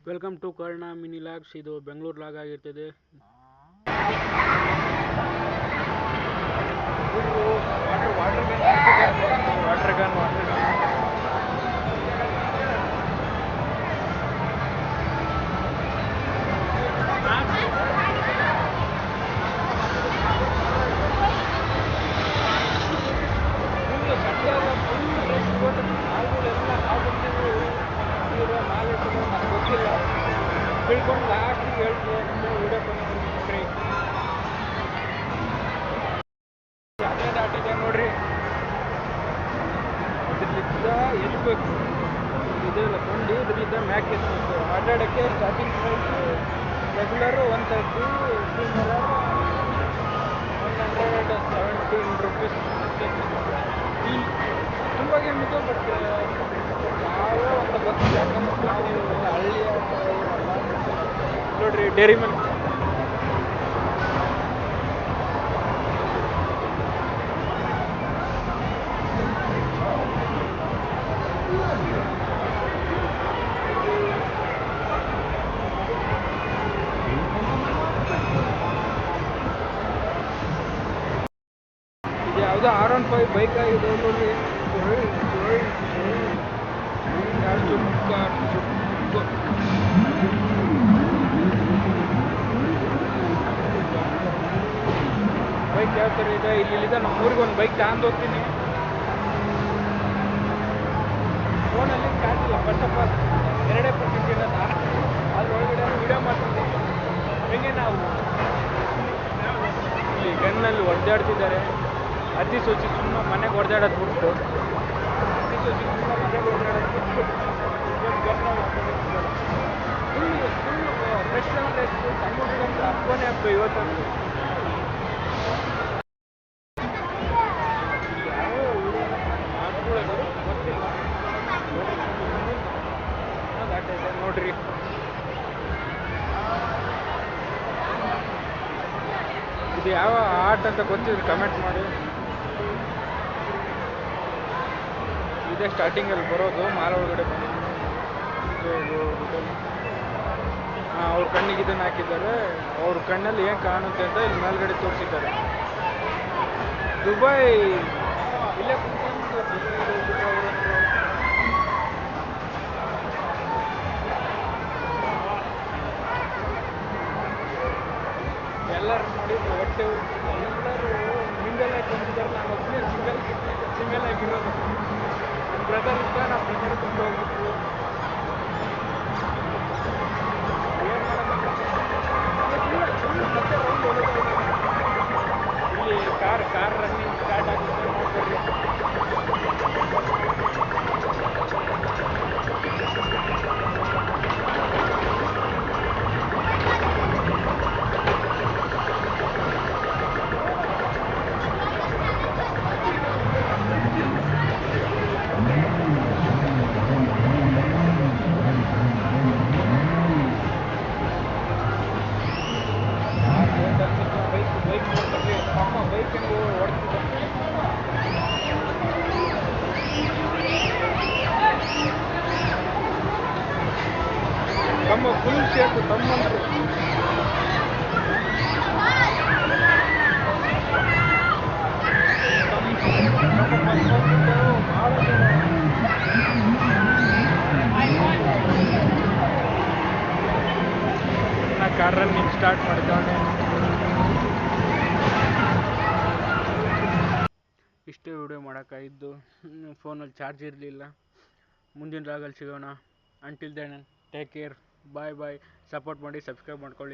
Welcome to Karna mini logs. ಇದು Bengaluru log ಆಗಿರ್ತದೆ. Water gun ಗೊತ್ತಿಲ್ಲ ತಿಳ್ಕೊಂಡು ಲಾಸ್ಟಿಗೆ ಹೇಳ್ತೀನಿ ವಿಡಿಯೋ ಬಂದ್ರಿ ಅದೇ ದಾಟಿದೆ ನೋಡ್ರಿ. ಇದ್ರಲ್ಲಿದ್ದ ಎತ್ಬೇಕು, ಇದೆಲ್ಲ ಕೊಂಡು ಇದ್ರಲ್ಲಿದ್ದ ಮ್ಯಾಕ್ ಎತ್ಬೇಕು. ಆಟಾಡೋಕ್ಕೆ starting price regular 130, premier 117 rupees. ತುಂಬ ಗೇಮ್ ಇದೆ, ಬಟ್ ನಾವೇ ಒಂದು ಬಸ್ ಯಾಕಂದ್ರೆ ನಾವು ಹಳ್ಳಿಯ ನೋಡ್ರಿ ಡೈರಿ ಮಿಲ್ಕ್. ಇದು ಯಾವುದೋ R15 ಬೈಕ್ ಆಗಿದೆ ನೋಡ್ರಿ. ಬೈಕ್ ಯಾವ ಥರ ಇದೆ ಇಲ್ಲಿದೆ. ನಮ್ಮೂರಿಗೆ ಒಂದು ಬೈಕ್ ತಗೊಂಡು ಹೋಗ್ತೀನಿ. ಫೋನಲ್ಲಿ ಚಾರ್ಜ್ ಇಲ್ಲ, ಫಸ್ಟ್ ಆಫ್ ಆಲ್ 2% ಇರೋದು. ಅದ್ರೊಳಗಡೆ ವಿಡಿಯೋ ಮಾಡ್ತೀನಿ. ಹೆಂಗೆ ನಾವು ಇಲ್ಲಿ ಗನ್ನಲ್ಲಿ ಹೊಡೆದಾಡ್ತಿದ್ದಾರೆ. ಅತಿ ಸೋಚಿ ಸುಮ್ಮನೆ ಮನೆಗೆ ಹೊಡೆದಾಡೋದು ಬಿಟ್ಟು ಅತಿ ಸೋಚಿ ಸುಮ್ಮನೆ ಮನೆಗೆ ಹೊಡೆದಾಡೋದು ಬಿಟ್ಟು ಫುಲ್ ಫ್ರೆಶ್ ಅಂದರೆ ಸಣ್ಣ ಹುಡುಗಂದ್ರೆ ಹಬ್ಬನೇ ಹಬ್ಬ ಇವತ್ತಂದು. ಯಾವ ಮಾಡ್ಕೊಳ್ಳೋದು ಗೊತ್ತಿಲ್ಲ ದಾಟಿದೆ ನೋಡ್ರಿ. ಇದು ಯಾವ ಆರ್ಟ್ ಅಂತ ಗೊತ್ತಿದ್ರೆ ಕಮೆಂಟ್ ಮಾಡಿ. ಇದೇ ಸ್ಟಾರ್ಟಿಂಗಲ್ಲಿ ಬರೋದು, ಮಾಲ್ ಒಳಗಡೆ ಬಂದು ಅವ್ರ ಕಣ್ಣಿಗೆ ಇದನ್ನು ಹಾಕಿದ್ದಾರೆ. ಅವ್ರ ಕಣ್ಣಲ್ಲಿ ಏನು ಕಾಣುತ್ತೆ ಅಂತ ಇಲ್ಲಿ ಮೇಲ್ಗಡೆ ತೋರಿಸಿದ್ದಾರೆ. ದುಬೈ ಇಲ್ಲೇ ಕುತ್ಕೊಂಡು ಎಲ್ಲರೂ ನೋಡಿದ್ರು ಹೊಟ್ಟೆ ಎಲ್ಲರೂ ಮಿಂಗಲ್ ಆಗಿ ಬಂದಿದ್ದಾರೆ. ನಾನು ಒಬ್ಬನೇ ಸಿಂಗಲ್ ಆಗಿರೋದು. ನನ್ನ ಬ್ರದರ್ ಇದ್ದ, ನಮ್ಮ ಬ್ರದರ್ ತುಂಬ ಹೋಗ್ಬಿಟ್ರು. ಮತ್ತೆ ಇಲ್ಲಿ ಕಾರ್ ರನ್ನಿಂಗ್ ಸ್ಟಾರ್ಟ್ ಆಗುತ್ತೆ ನೋಡ್ಕೊಡ್ರಿ. ಬೈಕ್ ನೋಡ್ಕೊಡ್ರಿ, ಅಮ್ಮ ಬೈಕ್ ಹೆಂಗೆ ಹೊಡ್ತಿದ್ದೆ. ತಮ್ಮ ಫುಲ್ ಶೇಪ್ ತಮ್ಮಂದ್ರು. ನಾ ಕಾರ್ ರನ್ನಿಂಗ್ ಸ್ಟಾರ್ಟ್ ಮಾಡಿದ್ದವನೇ. ಇಷ್ಟೇ ವಿಡಿಯೋ ಮಾಡೋಕ್ಕಾಗಿದ್ದು. ಫೋನಲ್ಲಿ ಚಾರ್ಜ್ ಇರಲಿಲ್ಲ. ಮುಂದಿನ ಲಾಗಲ್ಲಿ ಸಿಗೋಣ. ಅಂಟಿಲ್ ದೆನ್ ಟೇಕ್ ಕೇರ್, ಬಾಯ್ ಬಾಯ್. ಸಪೋರ್ಟ್ ಮಾಡಿ, ಸಬ್ಸ್ಕ್ರೈಬ್ ಮಾಡ್ಕೊಳ್ಳಿ.